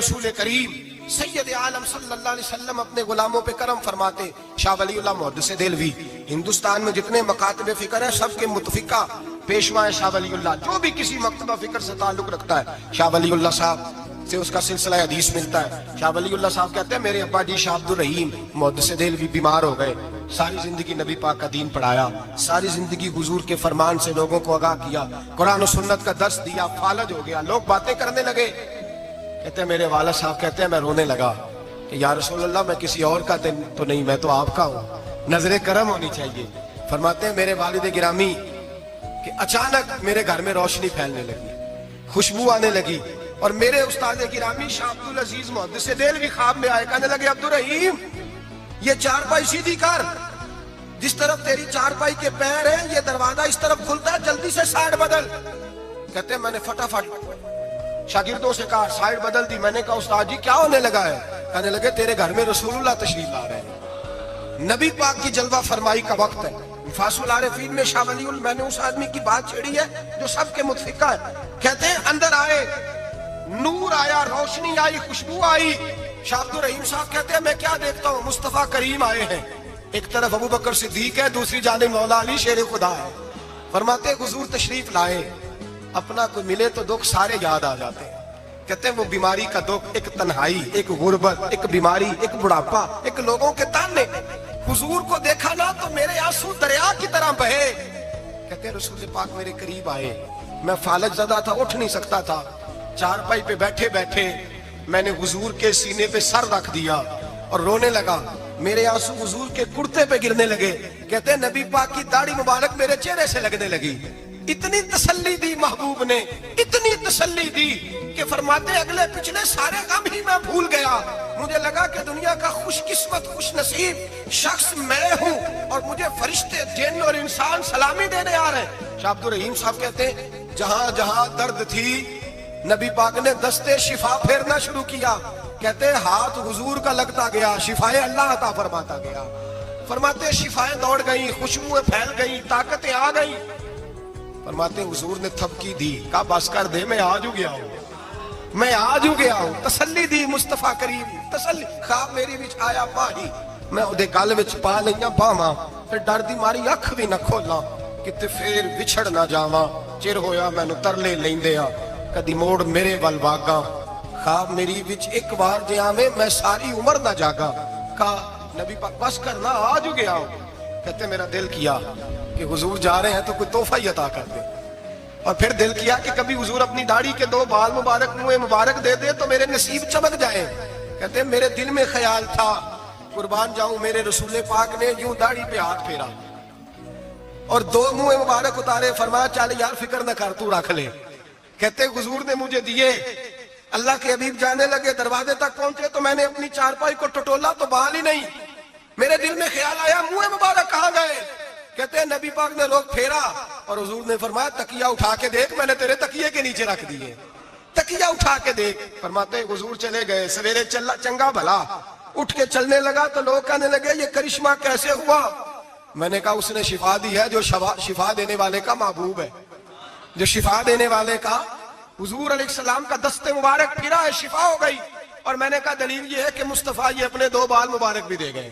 رسول کریم سید عالم صلی اللہ علیہ وسلم اپنے غلاموں پہ کرم فرماتے. شاہ ولی اللہ محدث دہلوی ہندوستان میں جتنے مکاتب فکر ہیں سب کے متفقہ پیشوا ہے شاہ ولی اللہ. جو بھی کسی مکتبہ فکر سے تعلق رکھتا ہے شاہ ولی اللہ صاحب سے اس کا سلسلہ حدیث ملتا ہے. شاہ ولی اللہ صاحب کہتے ہیں میرے ابا جی شاہ عبد الرحیم محدث دہلوی بیمار ہو گئے, ساری زندگی نبی پاک کا دین پڑھایا, ساری زندگی حضور کے فرمان سے لوگوں کو آگاہ کیا, قرآن و سنت کا درس دیا, فالج ہو گیا, لوگ باتیں کرنے لگے. کہتے ہیں میرے والد صاحب کہتے ہیں میں رونے لگا کہ یا رسول اللہ میں کسی اور کا تو نہیں, میں تو آپ کا ہوں, نظر کرم ہونی چاہیے. فرماتے ہیں میرے والد گرامی کہ اچانک میرے گھر میں روشنی پھیلنے لگی, خوشبو آنے لگی, اور میرے استاد گرامی شاہ عبد العزیز محدث دہلوی خواب میں آئے, کہنے لگے عبد الرحیم یہ چارپائی سیدھی کر, جس طرف تیری چارپائی کے پیر ہیں یہ دروازہ اس طرف کھلتا ہے, جلدی سے سائیڈ بدل. کہتے ہیں میں نے فٹافٹ شاگردوں سے کہا سائیڈ بدل دی. میں نے کہا استاد جی کیا ہونے لگا ہے؟ کہنے لگے تیرے گھر میں رسول اللہ تشریف لا رہے ہیں, نبی پاک کی جلوہ فرمائی کا وقت ہے. فاصل العارفین میں شاہ ولی اللہ, میں نے اس آدمی کی بات چھیڑی ہے جو سب کے متفقہ ہے. کہتے ہیں اندر آئے, نور آیا, روشنی آئی, خوشبو آئی. شاہ عبد الرحیم صاحب کہتے ہیں میں کیا دیکھتا ہوں, مصطفیٰ کریم آئے ہیں, ایک طرف ابو بکر صدیق ہے, دوسری جانب مولا علی شیر خدا ہے. فرماتے حضور تشریف لائے, اپنا کوئی ملے تو دکھ سارے یاد آ جاتے ہیں. کہتے ہیں وہ بیماری کا دکھ, ایک تنہائی, ایک غربت, ایک بیماری, ایک بڑھاپا, ایک لوگوں کے تانے. حضور کو دیکھا نا تو میرے آنسو دریا کی طرح بہے. کہتے ہیں رسول پاک میرے قریب آئے, میں فالج زدہ تھا, اٹھ نہیں سکتا تھا, چارپائی پہ بیٹھے بیٹھے میں نے حضور کے سینے پہ سر رکھ دیا اور رونے لگا. میرے آنسو حضور کے کرتے پہ گرنے لگے. کہتے ہیں نبی پاک کی داڑھی مبارک میرے چہرے سے لگنے لگی. اتنی تسلی دی محبوب نے, اتنی تسلی دی کہ فرماتے اگلے پچھلے سارے غم ہی میں بھول گیا. مجھے لگا کہ دنیا کا خوش قسمت خوش نصیب شخص میں ہوں, اور مجھے فرشتے جن اور انسان سلامی دینے آ رہے ہیں. شاہ عبد الرحیم صاحب کہتے ہیں جہاں جہاں درد تھی نبی پاک نے دستے شفا پھیرنا شروع کیا. کہتے ہیں ہاتھ حضور کا لگتا گیا, شفائیں اللہ عطا فرماتا گیا. فرماتے شفائیں دوڑ گئیں, خوشبوئیں پھیل گئیں, طاقتیں آ گئیں. فرماتے حضور نے تھپکی دی, کہا بس کر دے, میں آج ہو گیا ہوں, میں آج ہو گیا ہوں. تسلی دی مصطفیٰ کریم, تسلی. خواب میری وچ آیا پاہی, میں اودے گل وچ پا لئیاں باواں, پھر ڈر دی ماری اکھ بھی نہ کھولاں, کتے پھر وچھڑ نہ جاواں. چر ہویا مینوں ترلے لیندیاں, کدی موڑ میرے ول واگاں. خواب میری وچ ایک بار جے آویں میں ساری عمر نہ جاگا. کہا نبی پاک بس کرنا, آج ہو گیا ہوں. کہتے میرا دل کیا کہ حضور جا رہے ہیں تو کوئی تحفہ ہی عطا کر دے, اور پھر دل کیا کہ کبھی حضور اپنی داڑھی کے 2 بال مبارک منہ مبارک دے دے تو میرے نصیب چمک جائے. کہتے میرے دل میں خیال تھا, قربان جاؤں میرے رسول پاک نے یوں داڑھی پہ ہاتھ پھیرا اور 2 منہ مبارک اتارے, فرمایا چل یار فکر نہ کر, تو رکھ لے. کہتے حضور نے مجھے دیے. اللہ کے حبیب جانے لگے, دروازے تک پہنچے تو میں نے اپنی چارپائی کو ٹٹولا تو بال ہی نہیں. میرے دل میں خیال آیا منہ مبارک کہاں گئے. کہتے ہیں نبی پاک نے روک پھیرا اور حضور نے فرمایا تکیہ اٹھا کے دیکھ, میں نے تیرے تکیے کے نیچے رکھ دیے, تکیہ اٹھا کے دیکھ. فرماتے حضور چلے گئے. سویرے چنگا بھلا اٹھ کے چلنے لگا تو لوگ کہنے لگے یہ کرشمہ کیسے ہوا. میں نے کہا اس نے شفا دی ہے, جو شفا دینے والے کا محبوب ہے, جو شفا دینے والے کا حضور علیہ السلام کا دست مبارک پھرا ہے, شفا ہو گئی. اور میں نے کہا دلیل یہ ہے کہ مصطفیٰ یہ اپنے 2 بال مبارک بھی دے گئے.